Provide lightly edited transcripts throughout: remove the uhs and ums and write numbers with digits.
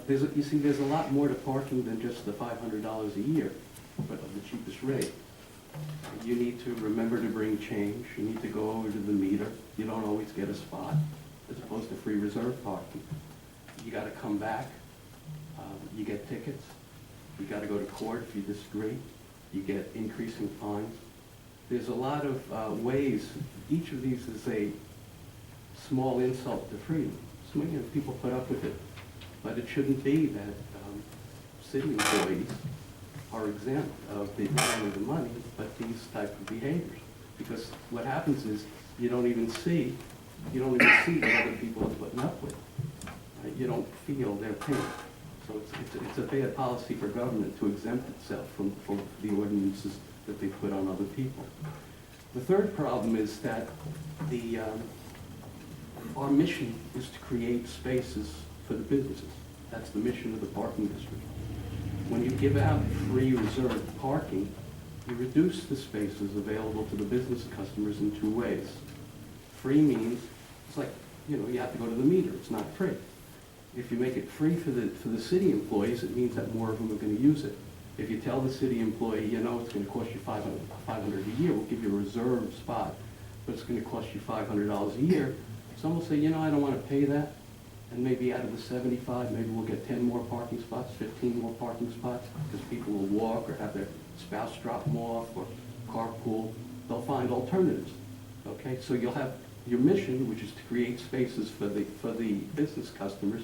you see, there's a lot more to parking than just the $500 a year, but of the cheapest rate. You need to remember to bring change. You need to go over to the meter. You don't always get a spot, as opposed to free reserve parking. You got to come back. You get tickets. You got to go to court if you disagree. You get increasing fines. There's a lot of ways. Each of these is a small insult to freedom. So many people put up with it, but it shouldn't be that city employees are exempt of not only the money, but these type of behaviors. Because what happens is you don't even see what other people are putting up with. Right? You don't feel their pain. So it's a bad policy for government to exempt itself from the ordinances that they put on other people. The third problem is that our mission is to create spaces for the businesses. That's the mission of the parking district. When you give out free reserved parking, you reduce the spaces available to the business customers in two ways. Free means, it's like, you have to go to the meter, it's not free. If you make it free for the city employees, it means that more of them are going to use it. If you tell the city employee, it's going to cost you $500 a year, we'll give you a reserved spot, but it's going to cost you $500 a year, some will say, I don't want to pay that, and maybe out of the 75, maybe we'll get 10 more parking spots, 15 more parking spots, because people will walk or have their spouse drop them off or carpool. They'll find alternatives. Okay, so you'll have your mission, which is to create spaces for the business customers,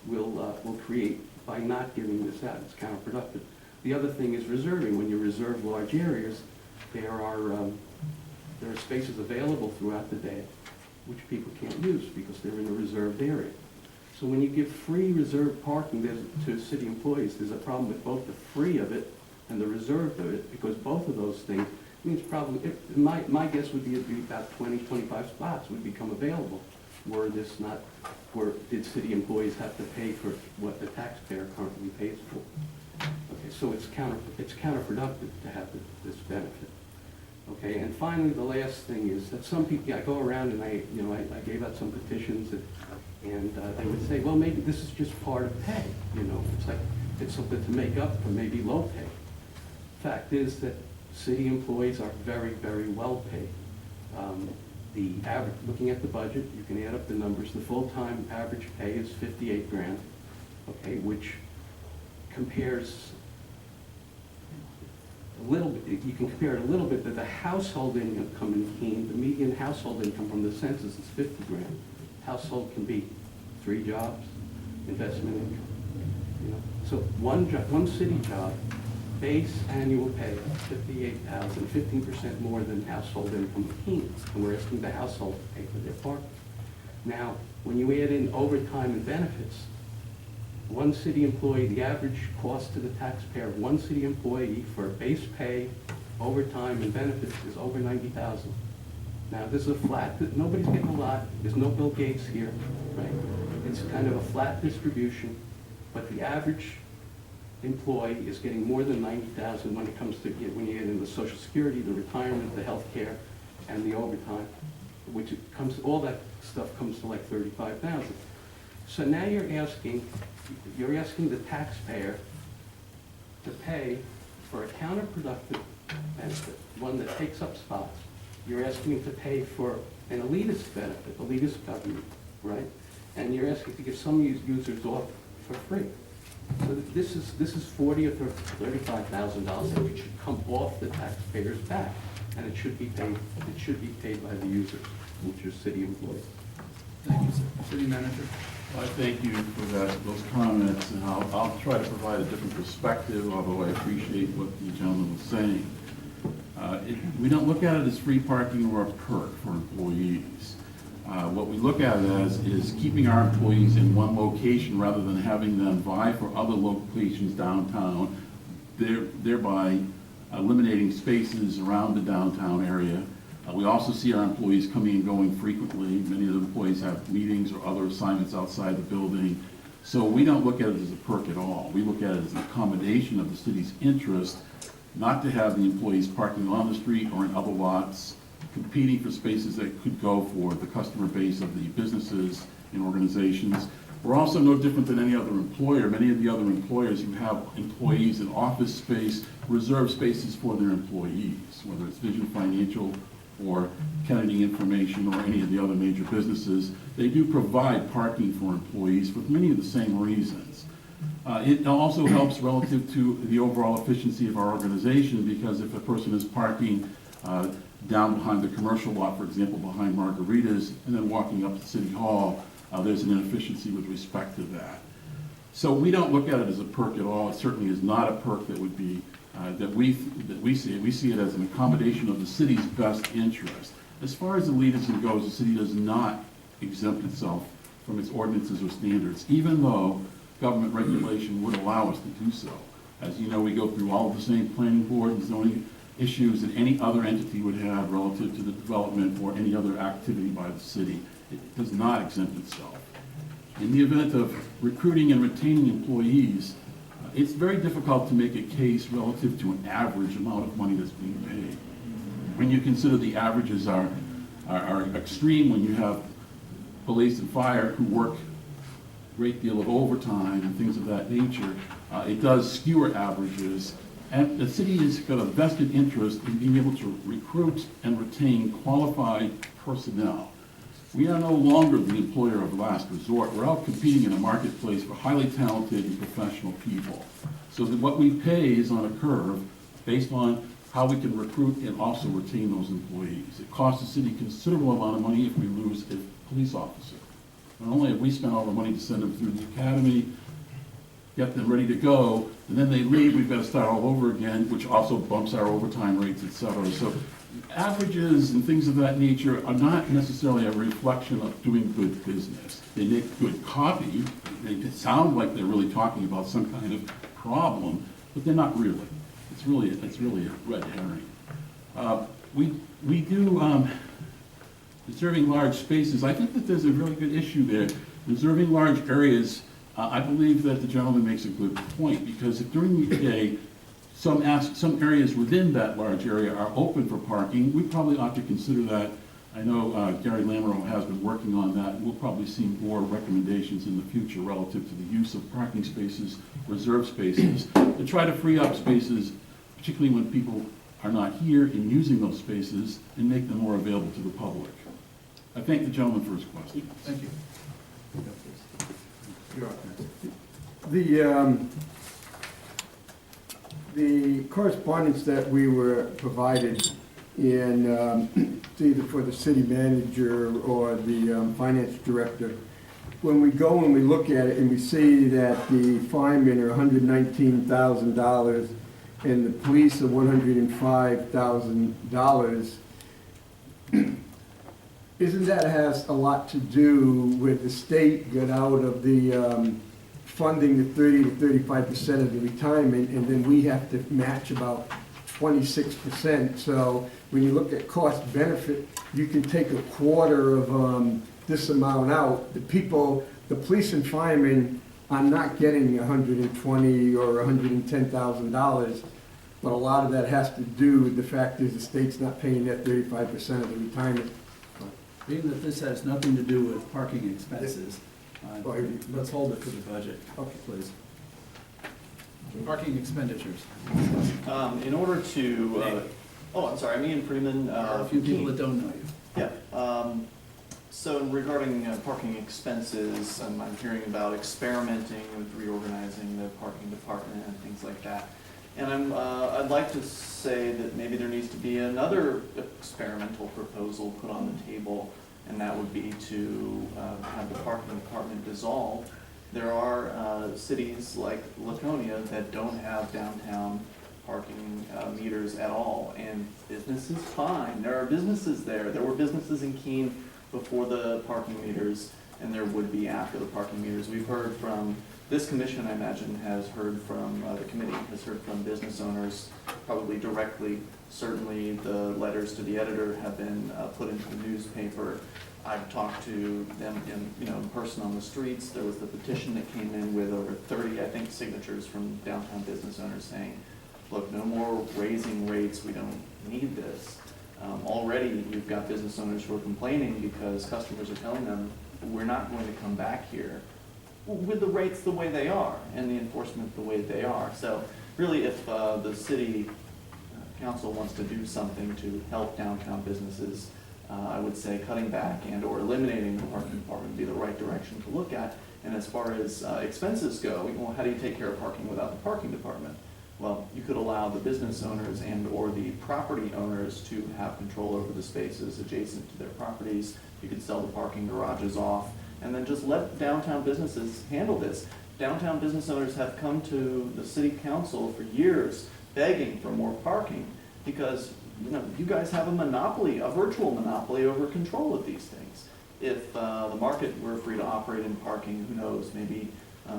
will create by not giving this out. It's counterproductive. The other thing is reserving. When you reserve large areas, there are spaces available throughout the day which people can't use because they're in a reserved area. So when you give free reserved parking to city employees, there's a problem with both the free of it and the reserved of it, because both of those things means probably, my guess would be it'd be about 20, 25 spots would become available were did city employees have to pay for what the taxpayer currently pays for. Okay, so it's counterproductive to have this benefit. Okay, and finally, the last thing is that some people, I go around and I gave out some petitions and they would say, well, maybe this is just part of pay. It's like it's something to make up for maybe low pay. Fact is that city employees are very, very well paid. The average, looking at the budget, you can add up the numbers. The full-time average pay is $58 grand, okay, which compares a little bit. You can compare it a little bit to the household income in Keene. The median household income from the census is 50 grand. Household can be 3 jobs, investment income. So one city job, base annual pay, $58,000, 15% more than household income in Keene. And we're asking the household to pay for their parking. Now, when you add in overtime and benefits, one city employee, the average cost to the taxpayer of one city employee for base pay, overtime, and benefits is over $90,000. Now, this is a flat, nobody's getting a lot. There's no Bill Gates here, right? It's kind of a flat distribution, but the average employee is getting more than $90,000 when it comes to, when you get into the Social Security, the retirement, the health care, and the overtime, which all that stuff comes to like $35,000. So now you're asking the taxpayer to pay for a counterproductive benefit, one that takes up spots. You're asking him to pay for an elitist benefit, elitist government, right? And you're asking to give some users off for free. So this is $40,000 or $35,000 which should come off the taxpayer's back, and it should be paid. It should be paid by the users, which are city employees. Thank you, sir. City Manager. I thank you for those comments, and I'll try to provide a different perspective, although I appreciate what the gentleman was saying. We don't look at it as free parking or a perk for employees. What we look at it as is keeping our employees in one location rather than having them vie for other locations downtown, thereby eliminating spaces around the downtown area. We also see our employees coming and going frequently. Many of the employees have meetings or other assignments outside the building. So we don't look at it as a perk at all. We look at it as an accommodation of the city's interest, not to have the employees parking on the street or in other lots, competing for spaces that could go for the customer base of the businesses and organizations. We're also no different than any other employer. Many of the other employers who have employees in office space reserve spaces for their employees, whether it's Vision Financial or Kennedy Information or any of the other major businesses. They do provide parking for employees for many of the same reasons. It also helps relative to the overall efficiency of our organization, because if a person is parking down behind the commercial lot, for example, behind Margaritas, and then walking up to City Hall, there's an inefficiency with respect to that. So we don't look at it as a perk at all. It certainly is not a perk that would be, that we see it. We see it as an accommodation of the city's best interest. As far as elitism goes, the city does not exempt itself from its ordinances or standards, even though government regulation would allow us to do so. As you know, we go through all of the same planning board and zoning issues that any other entity would have relative to the development or any other activity by the city. It does not exempt itself. In the event of recruiting and retaining employees, it's very difficult to make a case relative to an average amount of money that's being paid. When you consider the averages are extreme, when you have police and fire who work a great deal of overtime and things of that nature, it does skewer averages. And the city has got a vested interest in being able to recruit and retain qualified personnel. We are no longer the employer of last resort. We're out competing in a marketplace for highly talented and professional people. So that what we pay is on a curve based on how we can recruit and also retain those employees. It costs the city a considerable amount of money if we lose a police officer. Not only have we spent all the money to send them through the academy, get them ready to go, and then they leave, we've got to start all over again, which also bumps our overtime rates, et cetera. So averages and things of that nature are not necessarily a reflection of doing good business. They make good copy. They sound like they're really talking about some kind of problem, but they're not really. It's really a red herring. We do reserving large spaces. I think that there's a really good issue there. Reserving large areas, I believe that the gentleman makes a good point, because if during the day some areas within that large area are open for parking, we probably ought to consider that. I know Gary Lamoureux has been working on that. We'll probably see more recommendations in the future relative to the use of parking spaces, reserved spaces, to try to free up spaces, particularly when people are not here, in using those spaces and make them more available to the public. I thank the gentleman for his question. Thank you. You're up next. The correspondence that we were provided in, either for the city manager or the finance director, when we go and we look at it and we see that the firemen are $119,000 and the police are $105,000, isn't that has a lot to do with the state got out of the funding the 30 to 35% of the retirement, and then we have to match about 26%. So when you look at cost benefit, you can take a quarter of this amount out. The police and firemen are not getting $120,000 or $110,000, but a lot of that has to do with the fact is the state's not paying that 35% of the retirement. Being that this has nothing to do with parking expenses, let's hold it for the budget, please. Parking expenditures. In order to, I'm sorry, I'm Ian Freeman. There are a few people that don't know you. Yeah. So regarding parking expenses, I'm hearing about experimenting with reorganizing the parking department and things like that. And I'd like to say that maybe there needs to be another experimental proposal put on the table, and that would be to have the parking department dissolved. There are cities like Laconia that don't have downtown parking meters at all, and business is fine. There are businesses there. There were businesses in Keene before the parking meters, and there would be after the parking meters. We've heard from this commission, I imagine, has heard from the committee, has heard from business owners, probably directly. Certainly the letters to the editor have been put into the newspaper. I've talked to them in person on the streets. There was the petition that came in with over 30, I think, signatures from downtown business owners saying, look, no more raising rates, we don't need this. Already you've got business owners who are complaining because customers are telling them, we're not going to come back here with the rates the way they are and the enforcement the way they are. So really, if the city council wants to do something to help downtown businesses, I would say cutting back and or eliminating the parking department would be the right direction to look at. And as far as expenses go, well, how do you take care of parking without the parking department? Well, you could allow the business owners and or the property owners to have control over the spaces adjacent to their properties. You could sell the parking garages off and then just let downtown businesses handle this. Downtown business owners have come to the city council for years begging for more parking because you guys have a monopoly, a virtual monopoly over control of these things. If the market were free to operate in parking, who knows, maybe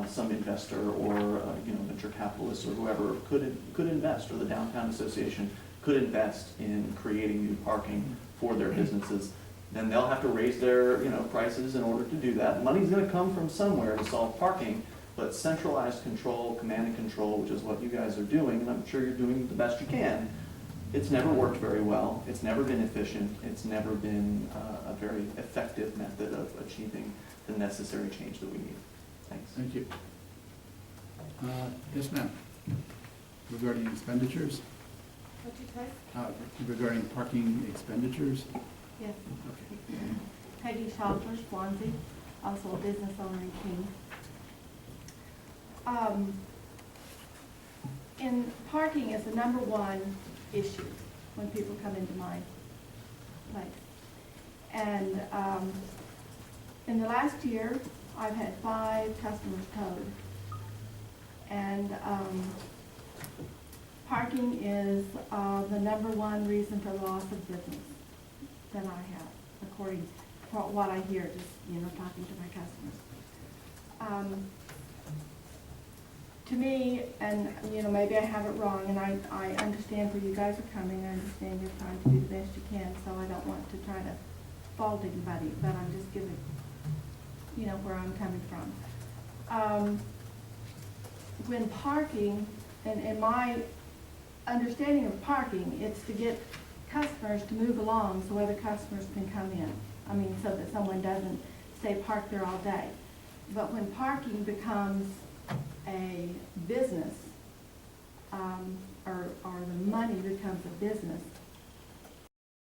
some investor or venture capitalist or whoever could invest, or the downtown association could invest in creating new parking for their businesses. Then they'll have to raise their prices in order to do that. Money's going to come from somewhere to solve parking, but centralized control, command and control, which is what you guys are doing, and I'm sure you're doing the best you can. It's never worked very well. It's never been efficient. It's never been a very effective method of achieving the necessary change that we need. Thanks. Thank you. Yes, ma'am. Regarding expenditures? What'd you say? Regarding parking expenditures? Yes. Okay. Peggy Schaufler, Swansea, also a business owner in Keene. In parking is the number one issue when people come into my place. And in the last year, I've had 5 customers towed. And parking is the number one reason for loss of business that I have, according to what I hear, just, talking to my customers. To me, and, maybe I have it wrong, and I understand where you guys are coming, I understand you're trying to do the best you can, so I don't want to try to fault anybody, but I'm just giving, where I'm coming from. When parking, and in my understanding of parking, it's to get customers to move along so other customers can come in. I mean, so that someone doesn't stay parked there all day. But when parking becomes a business, or the money becomes a business,